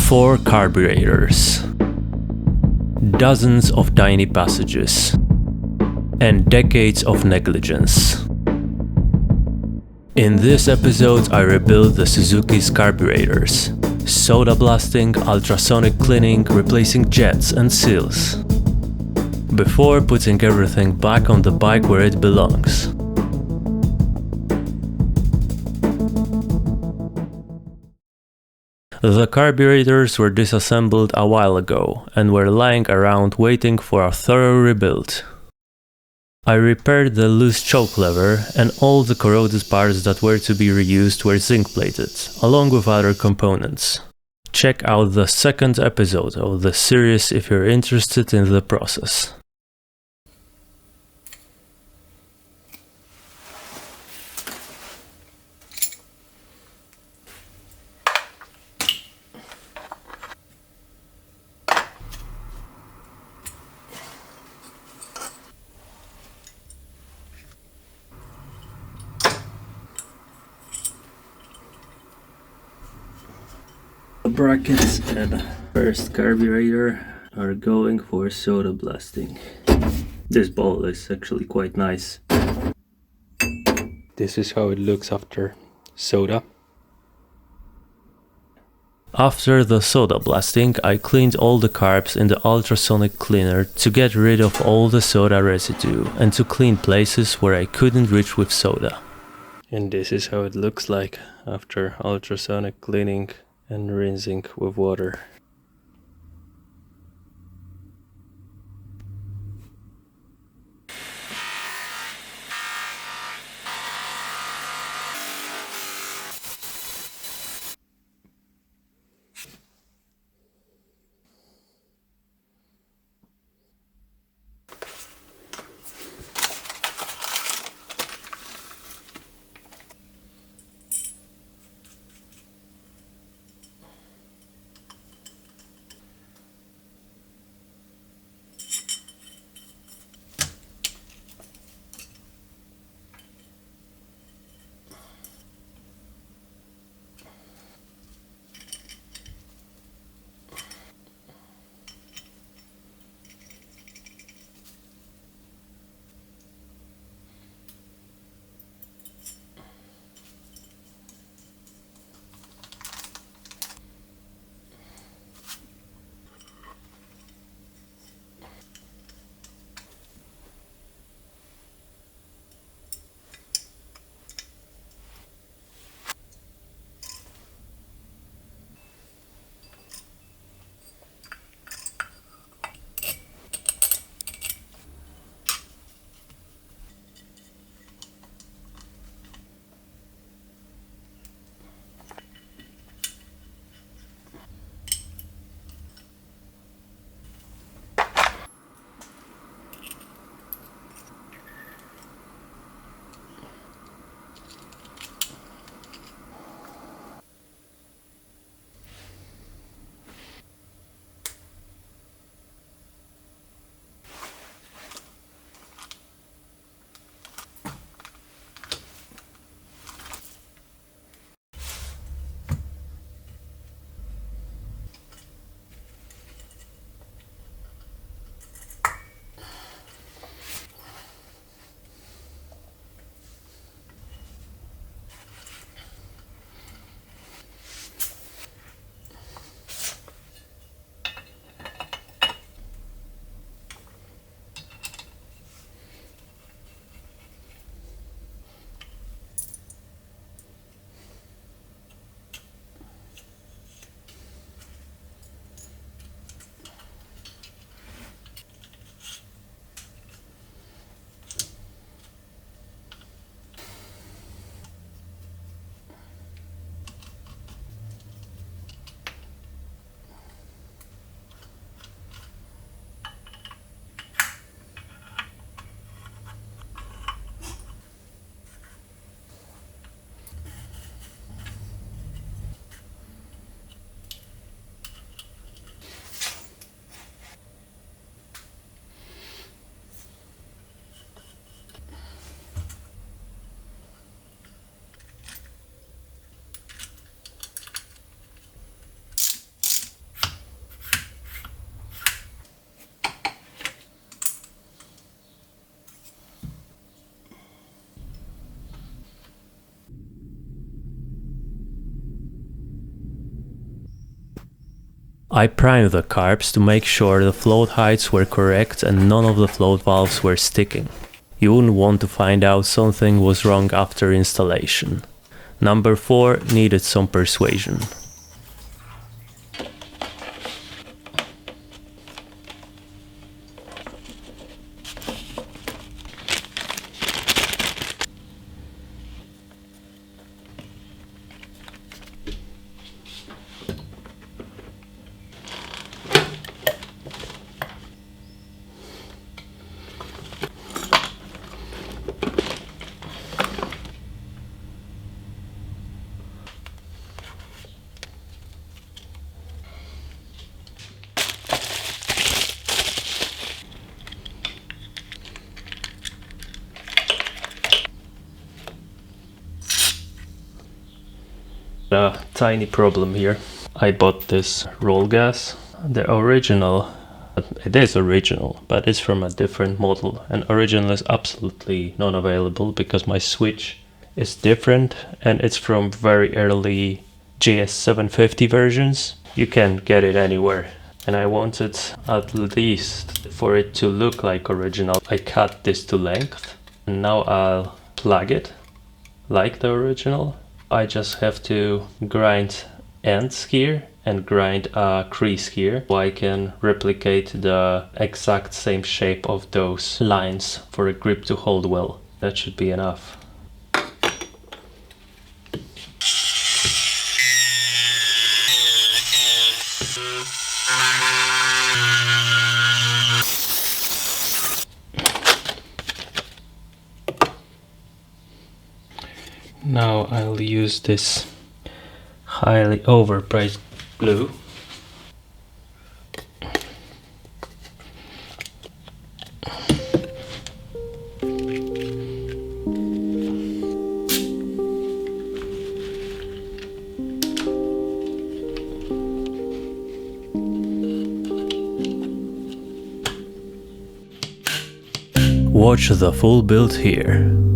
4 carburetors, dozens of tiny passages, and decades of negligence. In this episode, I rebuilt the Suzuki's carburetors, soda blasting, ultrasonic cleaning, replacing jets and seals, before putting everything back on the bike where it belongs. The carburetors were disassembled a while ago and were lying around waiting for a thorough rebuild. I repaired the loose choke lever, and all the corroded parts that were to be reused were zinc plated, along with other components. Check out the second episode of the series if you're interested in the process. The brackets and first carburetor are going for soda blasting. This ball is actually quite nice. This is how it looks after soda. After the soda blasting, I cleaned all the carbs in the ultrasonic cleaner to get rid of all the soda residue and to clean places where I couldn't reach with soda. And this is how it looks like after ultrasonic cleaning and rinsing with water. I primed the carbs to make sure the float heights were correct and none of the float valves were sticking. You wouldn't want to find out something was wrong after installation. Number 4 needed some persuasion. A tiny problem here. I bought this roll gas. The original, it is original, but it's from a different model. And original is absolutely non-available because my switch is different and it's from very early GS750 versions. You can get it anywhere. And I wanted at least for it to look like original. I cut this to length and now I'll plug it like the original. I just have to grind ends here and grind a crease here so I can replicate the exact same shape of those lines for a grip to hold well. That should be enough. Now I'll use this highly overpriced glue. Watch the full build here.